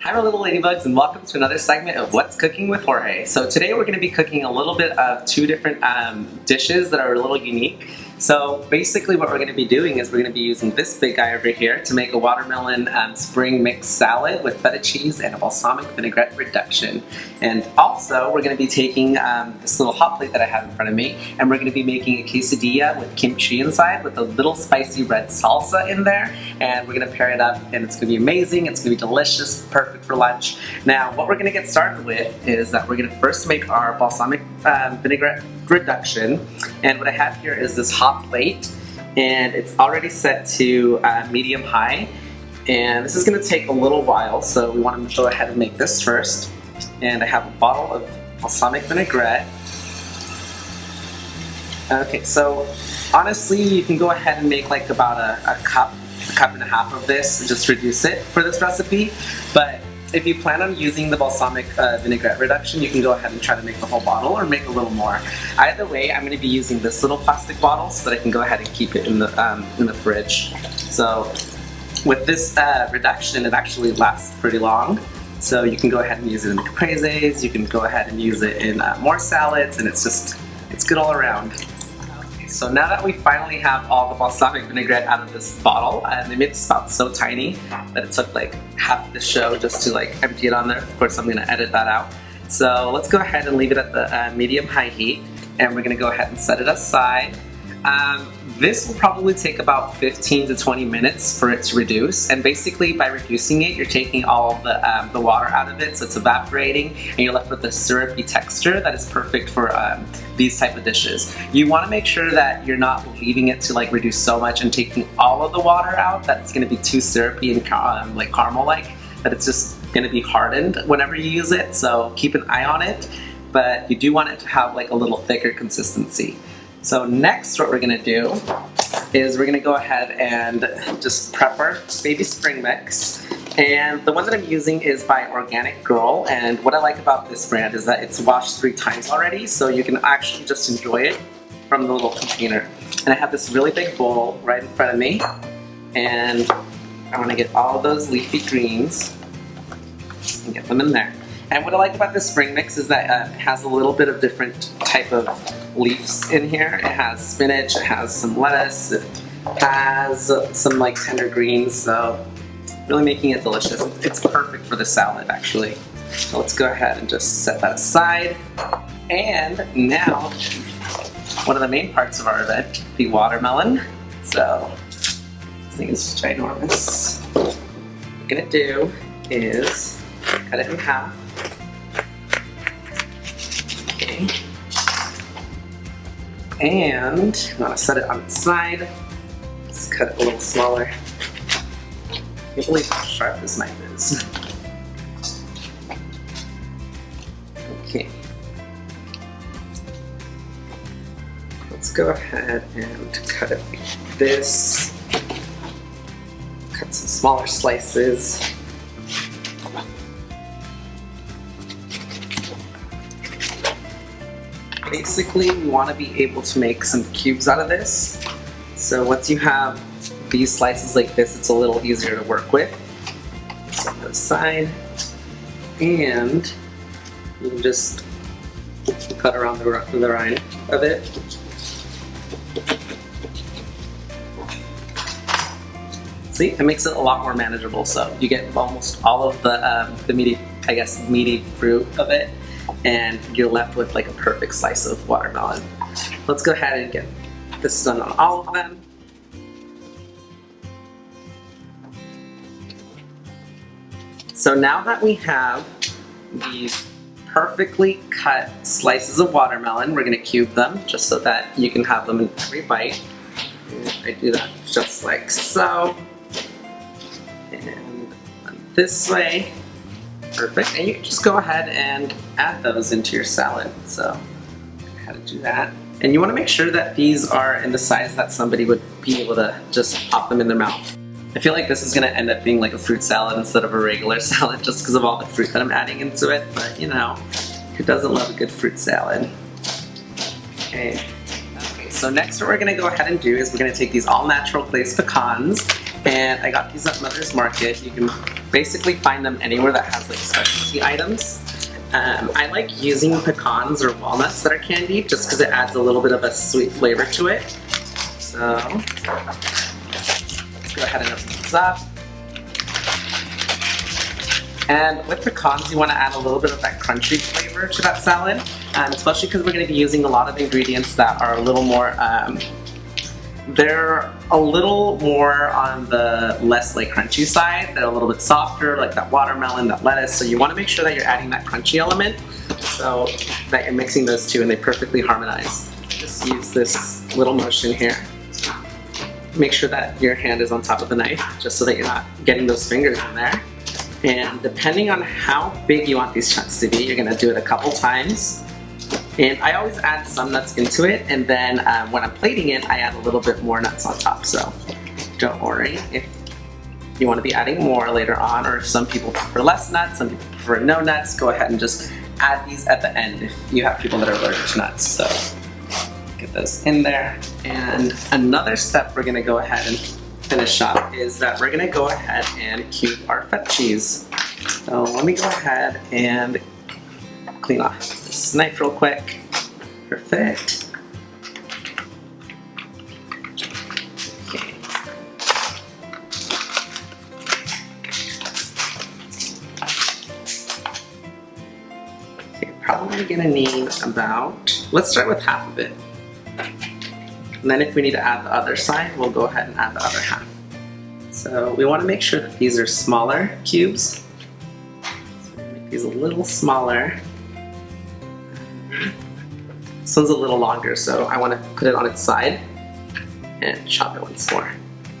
Hi my little ladybugs, and welcome to another segment of What's Cooking with Jorge. So today we're going to be cooking a little bit of two different dishes that are a little unique. So basically what we're going to be doing is we're going to be using this big guy over here to make a watermelon spring mix salad with feta cheese and a balsamic vinaigrette reduction. And also we're going to be taking this little hot plate that I have in front of me, and we're going to be making a quesadilla with kimchi inside with a little spicy red salsa in there, and we're going to pair it up and it's going to be amazing. It's going to be delicious, perfect for lunch. Now what we're going to get started with is that we're going to first make our balsamic vinaigrette reduction, and what I have here is this hot plate, and it's already set to medium high, and this is going to take a little while, so we want to go ahead and make this first. And I have a bottle of balsamic vinaigrette. Okay, so honestly you can go ahead and make like about a cup and a half of this and just reduce it for this recipe, but if you plan on using the balsamic vinaigrette reduction, you can go ahead and try to make the whole bottle or make a little more. Either way, I'm going to be using this little plastic bottle so that I can go ahead and keep it in the fridge. So with this reduction, it actually lasts pretty long. So you can go ahead and use it in the capreses, you can go ahead and use it in more salads, and it's good all around. So now that we finally have all the balsamic vinaigrette out of this bottle, and they made this spout so tiny that it took like half the show just to like empty it on there. Of course I'm going to edit that out. So let's go ahead and leave it at the medium-high heat, and we're going to go ahead and set it aside. This will probably take about 15 to 20 minutes for it to reduce, and basically by reducing it you're taking all the water out of it, so it's evaporating and you're left with a syrupy texture that is perfect for these type of dishes. You want to make sure that you're not leaving it to like reduce so much and taking all of the water out that it's going to be too syrupy and like caramel-like, that it's just going to be hardened whenever you use it, so keep an eye on it, but you do want it to have like a little thicker consistency. So next what we're going to do is we're going to go ahead and just prep our baby spring mix. And the one that I'm using is by Organic Girl, and what I like about this brand is that it's washed 3 times already, so you can actually just enjoy it from the little container. And I have this really big bowl right in front of me, and I want to get all of those leafy greens and get them in there. And what I like about this spring mix is that it has a little bit of different type of leaves in here. It has spinach, it has some lettuce, it has some like tender greens, so really making it delicious. It's perfect for the salad actually. So let's go ahead and just set that aside. And now, one of the main parts of our event, the watermelon. So this thing is ginormous. What we're gonna do is cut it in half. Okay. And I'm gonna set it on its side. Let's cut it a little smaller. I can't believe how sharp this knife is. Okay. Let's go ahead and cut it like this. Cut some smaller slices. Basically, we want to be able to make some cubes out of this. So once you have these slices like this, it's a little easier to work with. Set that aside, and you can just cut around the rind of it. See, it makes it a lot more manageable. So you get almost all of the meaty fruit of it, and you're left with like a perfect slice of watermelon. Let's go ahead and get this done on all of them. So now that we have these perfectly cut slices of watermelon, we're going to cube them just so that you can have them in every bite. And I do that just like so. And this way. Perfect, and you can just go ahead and add those into your salad. So, how to do that. And you want to make sure that these are in the size that somebody would be able to just pop them in their mouth. I feel like this is going to end up being like a fruit salad instead of a regular salad just because of all the fruit that I'm adding into it, but you know, who doesn't love a good fruit salad? Okay, so next what we're going to go ahead and do is we're going to take these all natural glazed pecans And I got these at Mother's Market. You can basically find them anywhere that has like specialty items. I like using pecans or walnuts that are candied just because it adds a little bit of a sweet flavor to it. So let's go ahead and open this up. And with pecans, you want to add a little bit of that crunchy flavor to that salad, especially because we're going to be using a lot of ingredients that are a little more, they're a little more on the less like crunchy side. They're a little bit softer, like that watermelon, that lettuce. So you want to make sure that you're adding that crunchy element so that you're mixing those two and they perfectly harmonize. Just use this little motion here. Make sure that your hand is on top of the knife just so that you're not getting those fingers in there. And depending on how big you want these chunks to be, you're going to do it a couple times. And I always add some nuts into it, and then when I'm plating it, I add a little bit more nuts on top. So don't worry if you want to be adding more later on, or if some people prefer less nuts, some people prefer no nuts, go ahead and just add these at the end if you have people that are allergic to nuts. So get those in there. And another step we're going to go ahead and finish up is that we're going to go ahead and cube our feta cheese. So let me go ahead and clean off this knife real quick. Perfect. Okay. Okay, probably gonna need about, let's start with half of it. And then if we need to add the other side, we'll go ahead and add the other half. So we want to make sure that these are smaller cubes. So make these a little smaller. This one's a little longer, so I want to put it on its side and chop it once more.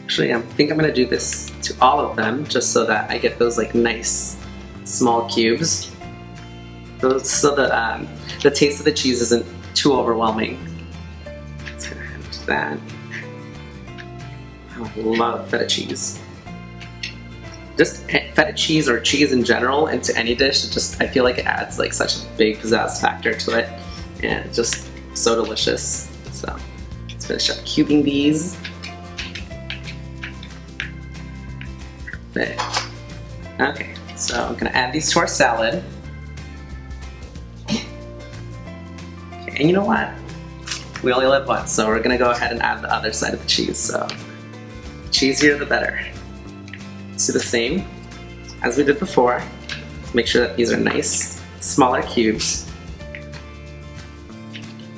Actually, I think I'm going to do this to all of them just so that I get those like nice small cubes. So that the taste of the cheese isn't too overwhelming. Let's go ahead and do that. I love feta cheese. Just feta cheese or cheese in general into any dish, I feel like it adds like such a big pizzazz factor to it. And it's just so delicious. So let's finish up cubing these. Perfect. Okay, so I'm gonna add these to our salad. Okay, and you know what? We only live once, so we're gonna go ahead and add the other side of the cheese. So the cheesier the better. Let's do the same as we did before. Make sure that these are nice, smaller cubes.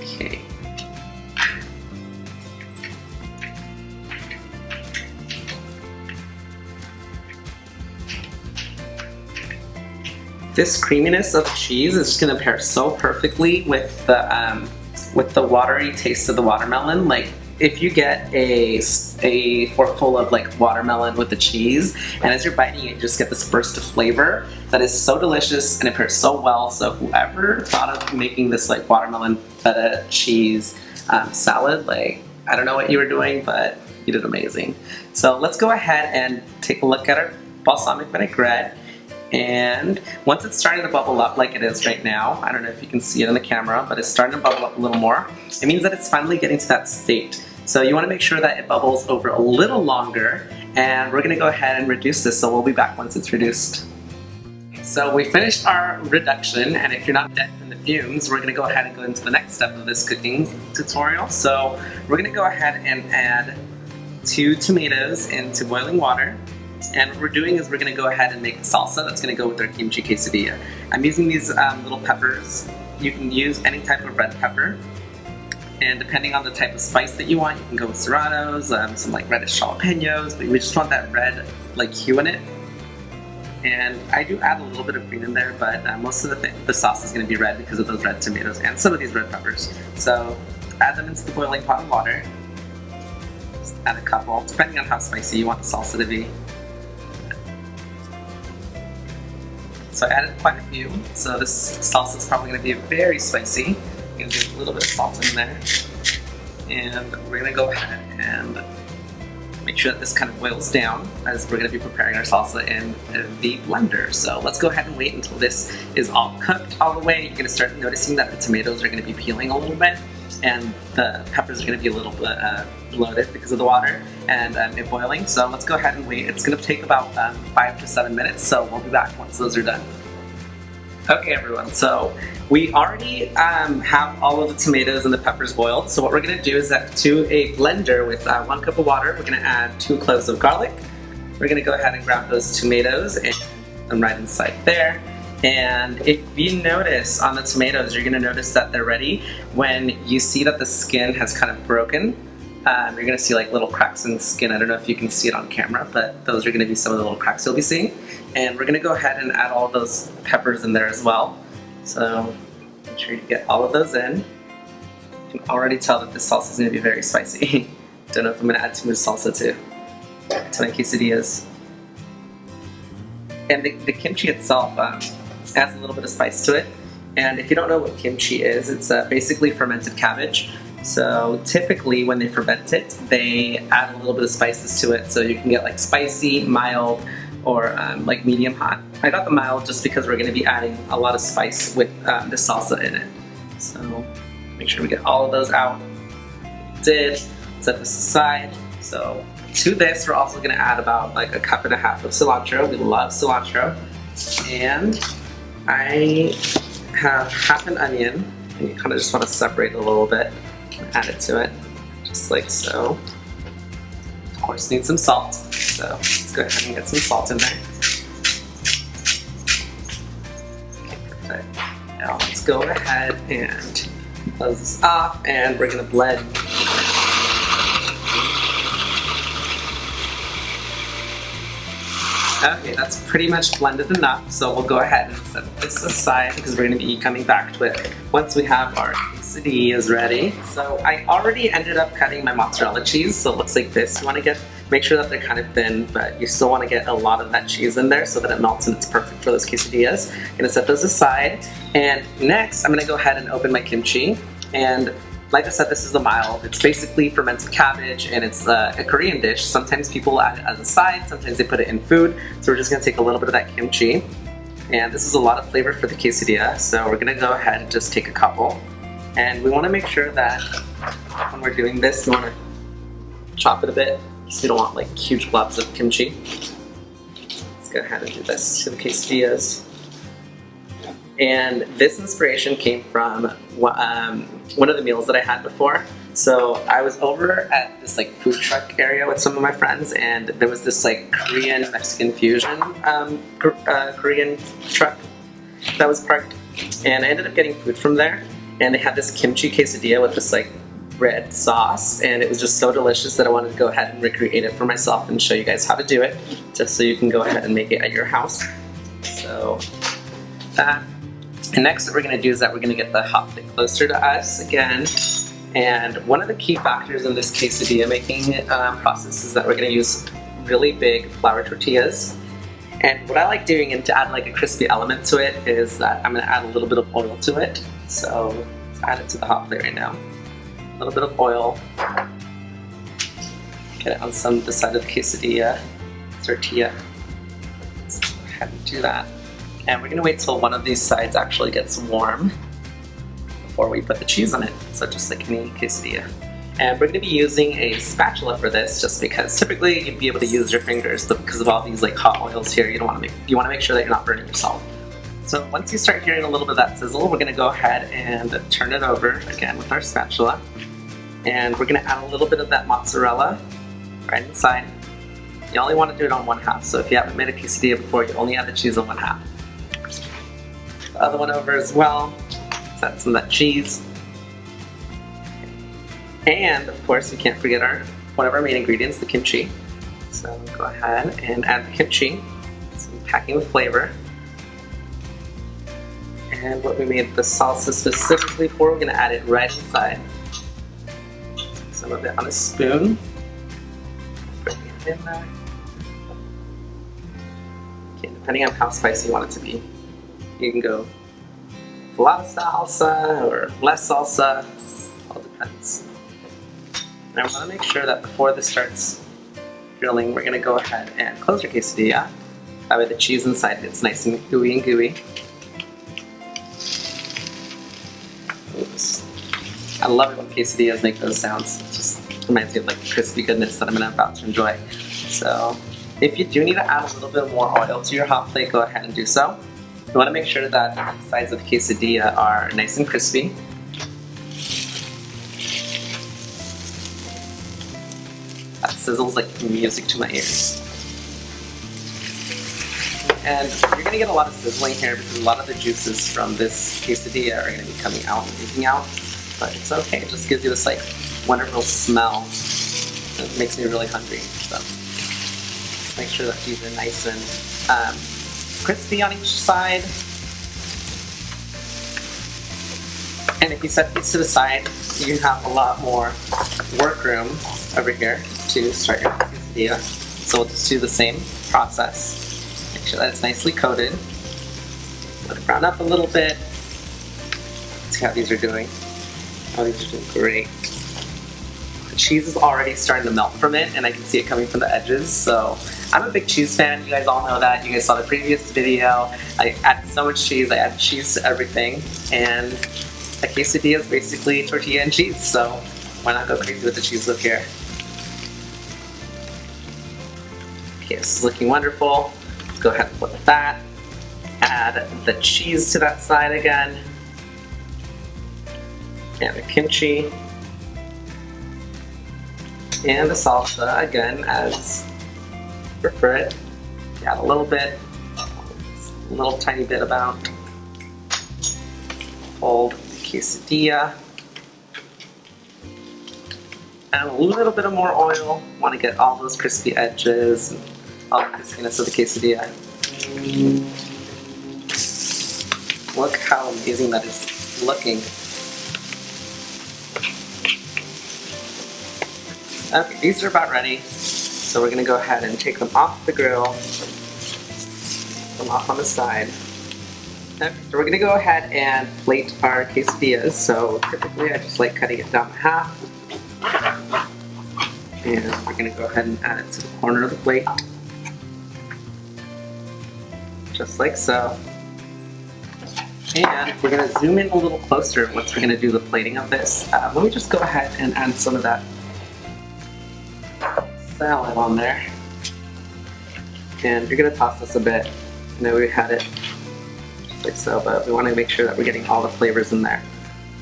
Okay. This creaminess of the cheese is just gonna pair so perfectly with the watery taste of the watermelon. Like if you get a forkful of like watermelon with the cheese, and as you're biting it, you just get this burst of flavor that is so delicious and it pairs so well. So whoever thought of making this like watermelon feta cheese salad, like I don't know what you were doing, but you did amazing. So let's go ahead and take a look at our balsamic vinaigrette. And once it's starting to bubble up like it is right now, I don't know if you can see it in the camera, but it's starting to bubble up a little more. It means that it's finally getting to that state. So you want to make sure that it bubbles over a little longer, and we're going to go ahead and reduce this, so we'll be back once it's reduced. So we finished our reduction, and if you're not dead in the fumes, we're going to go ahead and go into the next step of this cooking tutorial. So we're going to go ahead and add 2 tomatoes into boiling water. And what we're doing is we're going to go ahead and make the salsa that's going to go with our kimchi quesadilla. I'm using these little peppers. You can use any type of red pepper. And depending on the type of spice that you want, you can go with serranos, some like reddish jalapenos, but we just want that red like hue in it. And I do add a little bit of green in there, but most of the sauce is going to be red because of those red tomatoes and some of these red peppers. So add them into the boiling pot of water. Just add a couple, depending on how spicy you want the salsa to be. So I added quite a few, so this salsa is probably going to be very spicy. I'm going to do a little bit of salt in there. And we're going to go ahead and make sure that this kind of boils down as we're going to be preparing our salsa in the blender. So let's go ahead and wait until this is all cooked all the way. You're going to start noticing that the tomatoes are going to be peeling a little bit. and the peppers are going to be a little bit bloated because of the water and it boiling. So let's go ahead and wait. It's going to take about 5 to 7 minutes, so we'll be back once those are done. Okay everyone, so we already have all of the tomatoes and the peppers boiled. So what we're going to do is that to a blender with 1 cup of water, we're going to add 2 cloves of garlic. We're going to go ahead and grab those tomatoes and put them right inside there. And if you notice on the tomatoes, you're going to notice that they're ready when you see that the skin has kind of broken. You're going to see like little cracks in the skin. I don't know if you can see it on camera, but those are going to be some of the little cracks you'll be seeing. And we're going to go ahead and add all of those peppers in there as well. So make sure you get all of those in. You can already tell that this salsa is going to be very spicy. Don't know if I'm going to add too much salsa to my quesadillas. And the kimchi itself adds a little bit of spice to it. And if you don't know what kimchi is, it's basically fermented cabbage. So typically when they ferment it, they add a little bit of spices to it. So you can get like spicy, mild, or like medium hot. I got the mild just because we're going to be adding a lot of spice with the salsa in it. So make sure we get all of those out. Did set this aside. So to this, we're also going to add about like 1.5 cups of cilantro. We love cilantro. And I have half an onion, and you kind of just want to separate it a little bit and add it to it, just like so. Of course, need some salt, so let's go ahead and get some salt in there. Okay, perfect. Now let's go ahead and close this off, and we're going to blend. Okay, that's pretty much blended enough, so we'll go ahead and set this aside because we're going to be coming back to it once we have our quesadillas ready. So I already ended up cutting my mozzarella cheese, so it looks like this. You want to make sure that they're kind of thin, but you still want to get a lot of that cheese in there so that it melts and it's perfect for those quesadillas. I'm going to set those aside, and next I'm going to go ahead and open my kimchi. And like I said, this is the mild. It's basically fermented cabbage, and it's a Korean dish. Sometimes people add it as a side, sometimes they put it in food. So we're just going to take a little bit of that kimchi. And this is a lot of flavor for the quesadilla, so we're going to go ahead and just take a couple. And we want to make sure that when we're doing this, we want to chop it a bit, so we don't want like huge globs of kimchi. Let's go ahead and do this to the quesadillas. And this inspiration came from one of the meals that I had before. So I was over at this like food truck area with some of my friends, and there was this like Korean Mexican fusion Korean truck that was parked, and I ended up getting food from there. And they had this kimchi quesadilla with this like red sauce, and it was just so delicious that I wanted to go ahead and recreate it for myself and show you guys how to do it, just so you can go ahead and make it at your house. So that. And next what we're going to do is that we're going to get the hot plate closer to us again. And one of the key factors in this quesadilla making process is that we're going to use really big flour tortillas. And what I like doing, and to add like a crispy element to it, is that I'm going to add a little bit of oil to it. So let's add it to the hot plate right now. A little bit of oil. Get it on the side of the quesadilla tortilla. Let's go ahead and do that. And we're going to wait till one of these sides actually gets warm before we put the cheese on it. So just like any quesadilla. And we're going to be using a spatula for this, just because typically you'd be able to use your fingers, but because of all these like hot oils here, you want to make sure that you're not burning yourself. So once you start hearing a little bit of that sizzle, we're going to go ahead and turn it over again with our spatula. And we're going to add a little bit of that mozzarella right inside. You only want to do it on 1/2, so if you haven't made a quesadilla before, you only add the cheese on 1/2. The other one over as well. Let's add some of that cheese. And of course, we can't forget one of our main ingredients, the kimchi. So go ahead and add the kimchi. Some packing with flavor. And what we made the salsa specifically for, we're going to add it right inside. Some of it on a spoon. Bring it in there. Okay, depending on how spicy you want it to be, you can go with a lot of salsa or less salsa. All depends. And I want to make sure that before this starts grilling, we're going to go ahead and close your quesadilla. That way the cheese inside gets nice and gooey and gooey. I love it when quesadillas make those sounds. It just reminds me of like the crispy goodness that I'm about to enjoy. So if you do need to add a little bit more oil to your hot plate, go ahead and do so. You want to make sure that the sides of the quesadilla are nice and crispy. That sizzles like music to my ears. And you're going to get a lot of sizzling here because a lot of the juices from this quesadilla are going to be coming out and leaking out. But it's okay, it just gives you this like wonderful smell. It makes me really hungry. So make sure that these are nice and crispy on each side. And if you set these to the side, you have a lot more workroom over here to start your quesadilla. So we'll just do the same process. Make sure that it's nicely coated. Let it brown up a little bit. See how these are doing. Oh, these are doing great. The cheese is already starting to melt from it, and I can see it coming from the edges. So I'm a big cheese fan. You guys all know that. You guys saw the previous video. I added so much cheese. I added cheese to everything, and a quesadilla is basically tortilla and cheese. So why not go crazy with the cheese look here? Okay, this is looking wonderful. Let's go ahead and flip that. Add the cheese to that side again. And the kimchi. And the salsa again as you prefer it. Add a little bit, a little tiny bit about. Fold the quesadilla. Add a little bit of more oil. Want to get all those crispy edges and all the crispiness of the quesadilla. Look how amazing that is looking. Okay, these are about ready. So we're gonna go ahead and take them off the grill. Put them off on the side. Okay, so we're gonna go ahead and plate our quesadillas. So typically I just like cutting it down to half. And we're gonna go ahead and add it to the corner of the plate. Just like so. And we're gonna zoom in a little closer once we're gonna do the plating of this. Let me just go ahead and add some of that salad on there. And you're gonna toss this a bit. I know we had it just like so, but we wanna make sure that we're getting all the flavors in there.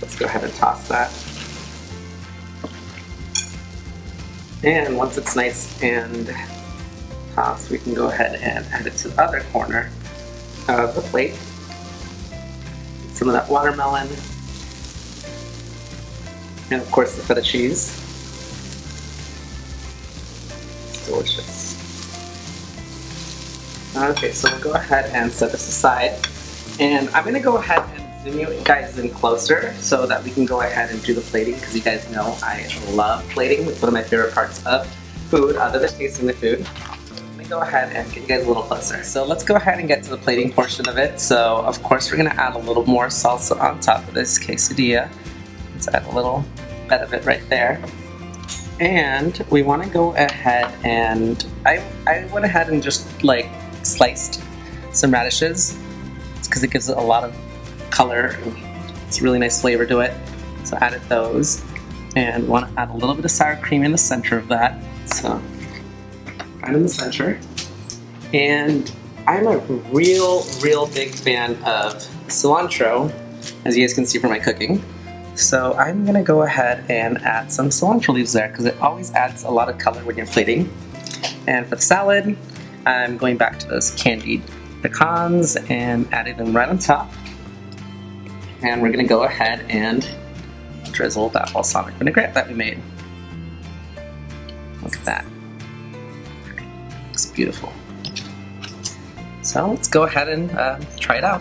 Let's go ahead and toss that. And once it's nice and tossed, we can go ahead and add it to the other corner of the plate. Some of that watermelon. And of course the feta cheese. Delicious. Okay, so we'll go ahead and set this aside. And I'm going to go ahead and zoom you guys in closer so that we can go ahead and do the plating, because you guys know I love plating. It's one of my favorite parts of food, other than tasting the food. Let me go ahead and get you guys a little closer. So let's go ahead and get to the plating portion of it. So of course we're going to add a little more salsa on top of this quesadilla. Let's add a little bit of it right there. And we want to go ahead and I went ahead and just like sliced some radishes because it gives it a lot of color. It's a really nice flavor to it. So added those, and want to add a little bit of sour cream in the center of that. So right in the center. And I'm a real big fan of cilantro, as you guys can see from my cooking. So I'm gonna go ahead and add some cilantro leaves there because it always adds a lot of color when you're plating. And for the salad, I'm going back to those candied pecans and adding them right on top. And we're gonna go ahead and drizzle that balsamic vinaigrette that we made. Look at that. Looks beautiful. So let's go ahead and try it out.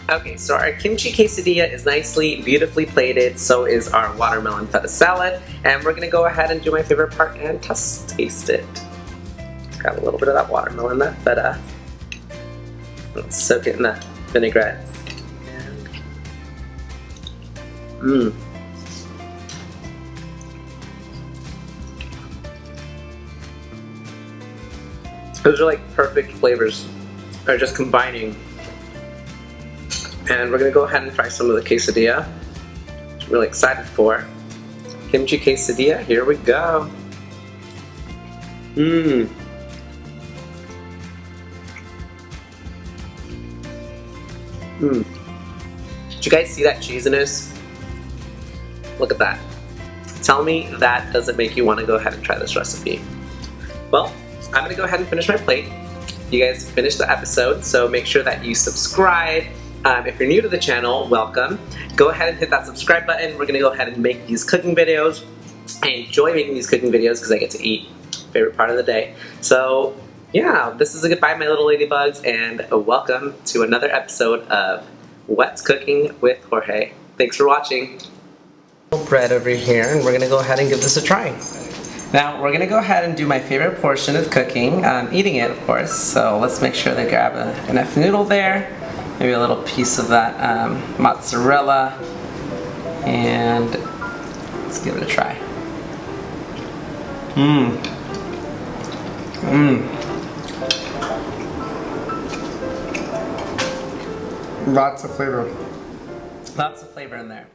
Okay, so our kimchi quesadilla is nicely, beautifully plated. So is our watermelon feta salad. And we're gonna go ahead and do my favorite part and taste it. Got a little bit of that watermelon, that feta. Let's soak it in that vinaigrette. Mmm. Those are like perfect flavors. They're just combining. And we're gonna go ahead and try some of the quesadilla. It's really excited for. Kimchi Quesadilla, here we go. Mmm. Mmm. Did you guys see that cheesiness? Look at that. Tell me that doesn't make you want to go ahead and try this recipe. Well, I'm going to go ahead and finish my plate. You guys finished the episode, so make sure that you subscribe. If you're new to the channel, welcome. Go ahead and hit that subscribe button. We're going to go ahead and make these cooking videos. I enjoy making these cooking videos because I get to eat. Favorite part of the day. So yeah, this is a goodbye my little ladybugs, and welcome to another episode of What's Cooking with Jorge. Thanks for watching. Bread over here, and we're going to go ahead and give this a try. Now we're going to go ahead and do my favorite portion of cooking, eating it of course, so let's make sure to grab enough noodle there, maybe a little piece of that mozzarella, and let's give it a try. Mmm. Mmm. Lots of flavor. Lots of flavor in there.